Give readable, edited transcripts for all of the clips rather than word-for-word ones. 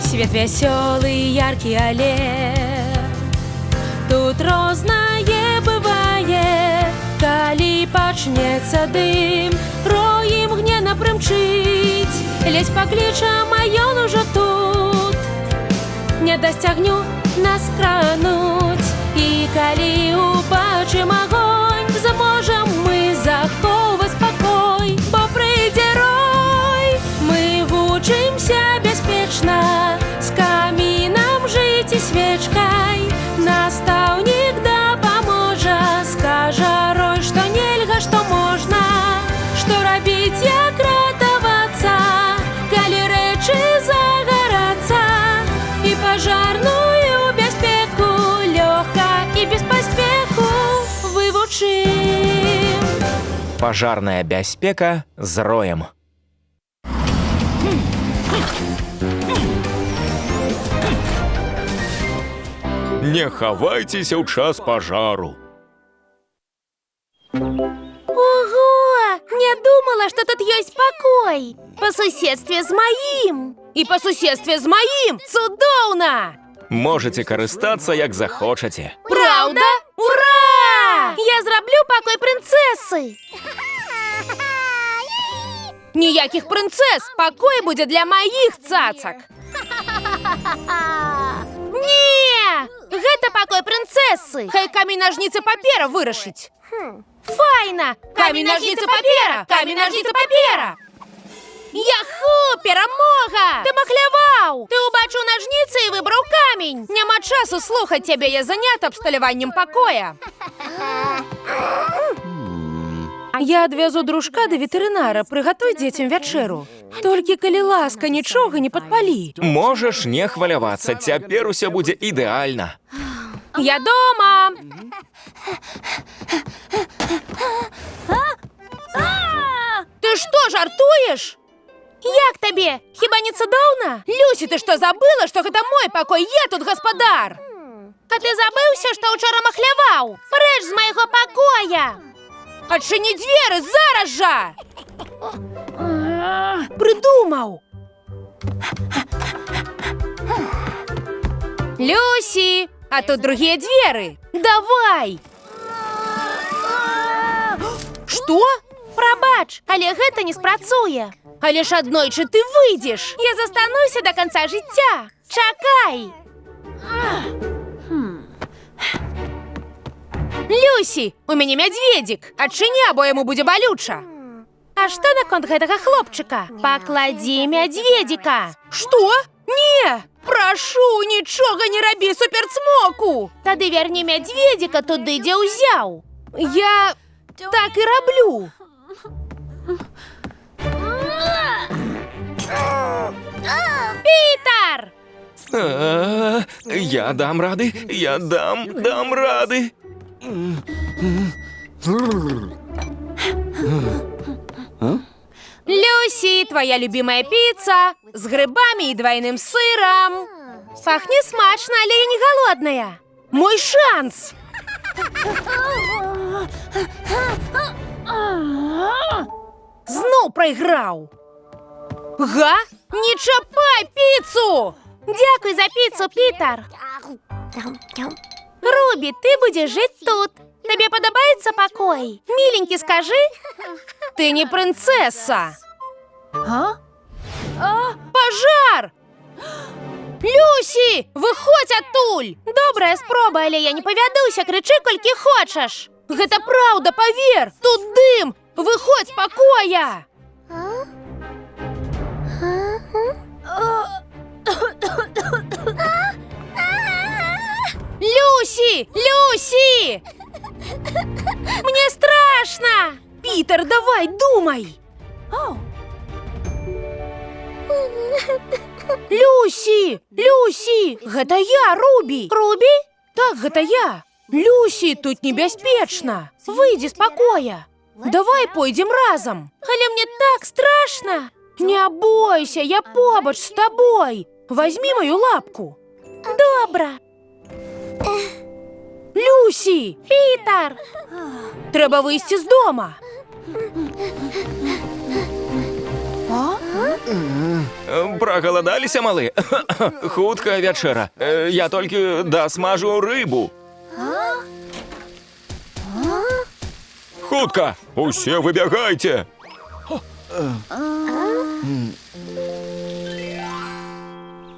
Свет веселый, яркий алле, тут рознае бывае. Калі пачнецца дым, рой імгненна прымчыць. Лезь паклічам, а ён ужо тут. Не дасць агню нас крануць. І калі убачым агонь, зможам мы захоўваць спакой. Бо прыйдзе рой, мы вучымся бяспечна, з камінам жыць і свечкай. Настаўнік дапаможа, скажа рой, што нельга, што можна, што рабіць, як ратавацца, калі рэчы загарацца. І пажарную бяспеку лёгка і без паспеху вывучым. Пажарная бяспека з роем. Не хавайцеся ў час пажару. Ого! Не думала, что тут есть покой. По суседстве з маім. І по суседстве з маім. Цудоўна! Можете карыстацца, як захочаце. Правда? Ура! Я зраблю покой прынцэсы. Ніякіх прынцэс! Покой будзе для маіх цацак. Не! Гэта покой прынцэсы. Хай камень-ножніцы-папера вырашыць. Файна! Камень-ножніцы-папера! Камень-ножніцы-папера! Яху! Перамога! Ты махляваў! Ты убачыў нажніцы і выбраў камень! Няма часу слухаць цябе, я занята абсталяваннем пакоя. Я адвязу дружка да ветэрынара, прыгатуй дзецям вячэру. Толькі, калі ласка, нічога не падпалі. Можаш не хвалявацца, цяпер усё будзе ідэальна. Я дома! Ты што, жартуеш? Як табе? Хіба не цудоўна? Люсі, ты што, забыла, што гэта мой пакой? Я тут гаспадар! А ты забыўся, што ўчора махляваў? Прэч з майго пакоя! Адчыні дзверы зараз жа! Прыдумаў! Люсі, а тут другія дзверы! Давай! Што? Прабач, але гэта не спрацуе. Але ж аднойчы ты выйдзеш. Я застануся да канца жыцця. Чакай! Люсі, у мяне мядзведзік. Адчыні, або яму будзе балюча. А што наконт гэтага хлопчыка? Пакладзі мядзведзіка. Што? Не! Прашу, нічога не рабі, суперцмоку! Тады вярні мядзведзіка туды, дзе ўзяў. Я так і раблю. Пітер! Я дам рады, я дам рады. Люсі, твоя любимая піца з грибами і двойным сыром. Пахне смачно, але я не голодная. Мой шанс! Зноў прайграў. Га? Не чапай піцу! Дякуй за піцу, Пітер. Рубі, ты будешь жить тут. Тебе подобается покой? Миленький, скажи. Ты не принцесса. Пожар! Люсі, выходзь адтуль! Добрая спроба, але я не павядуся, крычы колькі хочаш. Гэта праўда, павер! Тут дым! Выходзь з пакоя! Люсі! Люсі! Мне страшно! Пітер, давай, думай! Люсі! Люсі! Гэта я, Рубі! Рубі? Так, гэта я. Люсі, тут небяспечна. Выйдзі з пакоя. Давай пойдзем разам. Але мне так страшна. Не бойся, я побач з табой. Возьми мою лапку. Добра. Люсі! Люсі! Пітер! Треба вийти з дома. Проголодаліся, мали? Хутка вячэра. Я толькі дасмажу рыбу. Хутка! Усе выбягайце!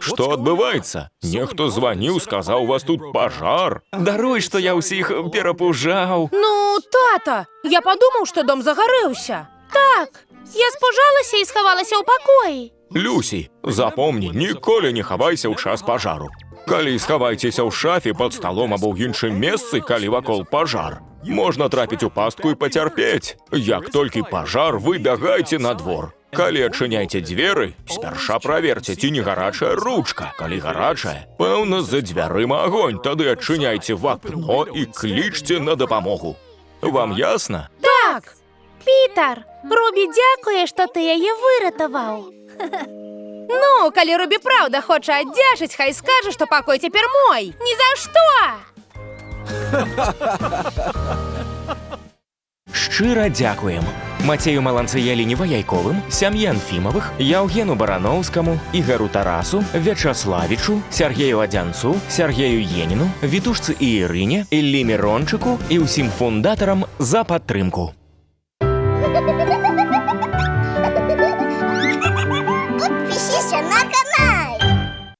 Што адбываецца? Нехто званіў, сказаў, у вас тут пажар. Даруй, што я ўсіх перапужаў. Ну, тата, я падумаў, што дом загарэўся. Так, я спужалася і схавалася ў пакоі. Люсі, запомні, ніколі не хавайся ў час пажару. Калі схавайцеся ў шафе, пад сталом або ў іншым месцы, калі вакол пажар, можна трапіць у пастку і пацярпець. Як толькі пажар, вы бягайце на двор. Калі адчыняйце дзверы, спярша праверце, ці не гарачая ручка. Калі гарачая, пэўна, за дзвярыма агонь, тады адчыняйце вакно і клічце на дапамогу. Вам ясна? Так, Пітер, Рубі дзякуе, што ты яе выратаваў. Ну, калі Рубі праўда хоча аддзячыць, хай скажа, што пакой цяпер мой. Ні за што! Шчыра дзякуем Мацею Маланцыяліні Ваяйковым, сям'і Анфімавых, Яўгену Бараноўскаму, Ігару Тарасу, Вячаславічу, Сергею Адзянцу, Сергею Еніну, Вітушцы і Ірыне, Іллі Мірончыку і ўсім фундатарам за падтрымку.